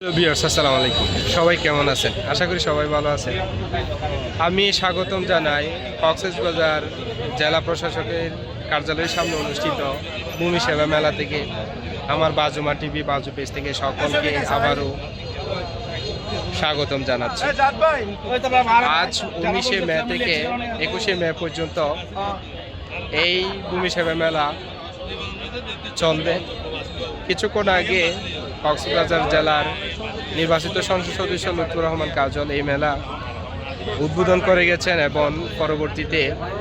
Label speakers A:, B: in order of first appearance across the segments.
A: Viewers আসসালামু আলাইকুম, সবাই কেমন আছেন? আশা করি সবাই ভালো আছেন। আমি স্বাগতম জানাই কক্সবাজার জেলা প্রশাসকের কার্যালয়ের সামনে অনুষ্ঠিত ভূমি সেবা মেলা থেকে। আমার বাজুমা টিভি বাজু পেজ থেকে সকলকে আবারও স্বাগতম জানাচ্ছি। আজ 19শে মে থেকে 21শে মে পর্যন্ত এই ভূমি সেবা মেলা চলবে। কিছুক্ষণ আগে কক্সবাজার জেলার নির্বাচিত সংসদ সদস্য লুৎফর রহমান কাজল এই মেলা উদ্বোধন করে গেছেন এবং পরবর্তীতে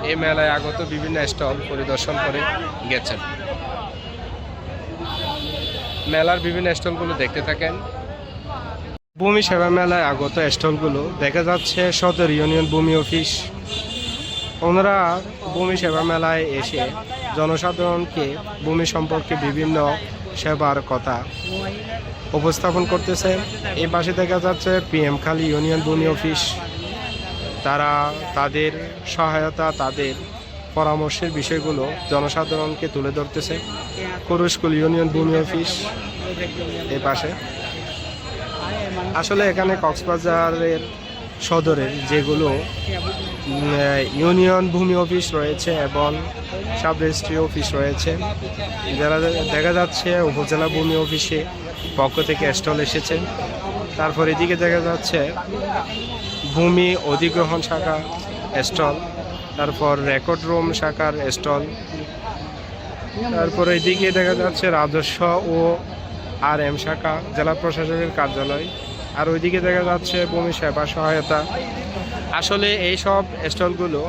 A: এই মেলায় আগত বিভিন্ন স্টল পরিদর্শন করে গেছেন। মেলার বিভিন্ন স্টলগুলো দেখতে থাকেন। ভূমি সেবা মেলায় আগত স্টলগুলো দেখা যাচ্ছে সদর ইউনিয়ন ভূমি অফিস। ওনারা ভূমি সেবা মেলায় এসে জনসাধারণকে ভূমি সম্পর্কে বিভিন্ন সেবার কথা উপস্থাপন করতেছে। এই পাশে দেখা যাচ্ছে PM খালি ইউনিয়ন ভূমি অফিস। তারা তাদের সহায়তা, তাদের পরামর্শের বিষয়গুলো জনসাধারণকে তুলে ধরতেছে। কুরুশকুল ইউনিয়ন ভূমি অফিস এই পাশে। আসলে এখানে কক্সবাজারের সদরের যেগুলো ইউনিয়ন ভূমি অফিস রয়েছে এবং সাব রেজিস্ট্রি অফিস রয়েছে, যারা দেখা যাচ্ছে উপজেলা ভূমি অফিসে পক্ষ থেকে স্টল এসেছে। তারপর এদিকে দেখা যাচ্ছে ভূমি অধিগ্রহণ শাখা স্টল, তারপর রেকর্ড রুম শাখার স্টল, তারপর এদিকে দেখা যাচ্ছে রাজস্ব ও RM শাখা জেলা প্রশাসকের কার্যালয়, আর ওইদিকে দেখা যাচ্ছে ভূমি সেবা সহায়তা। আসলে এই সব স্টলগুলো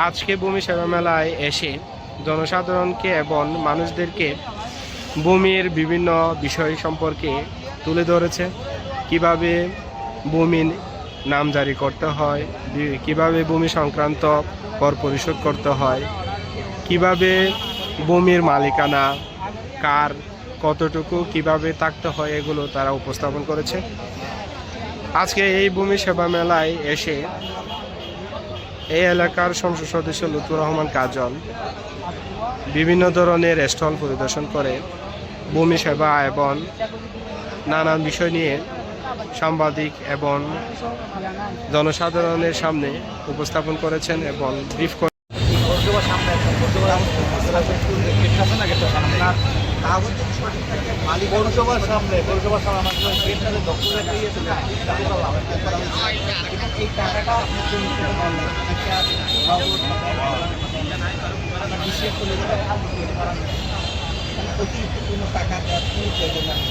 A: আজকে ভূমি সেবা মেলায় এসে জনসাধারণকে এবং মানুষদেরকে ভূমির বিভিন্ন বিষয় সম্পর্কে তুলে ধরেছে। কিভাবে ভূমি নামজারি করতে হয়, কিভাবে ভূমি সংক্রান্ত কর পরিশোধ করতে হয়, কিভাবে ভূমির মালিকানা কার, কতটুকু কিভাবে থাকতে হয়, এগুলো তারা উপস্থাপন করেছে। আজকে এই ভূমি সেবা মেলায় এসে এই এলাকার সংসদ সদস্য লুৎফর রহমান কাজল বিভিন্ন ধরনের স্টল পরিদর্শন করে ভূমি সেবা এবং নানান বিষয় নিয়ে সাংবাদিক এবং জনসাধারণের সামনে উপস্থাপন করেছেন এবং ব্রিফ করে।
B: পৌরসভার সামনে অতিরিক্ত কোনো টাকা দেওয়ার কোনো প্রয়োজন নেই।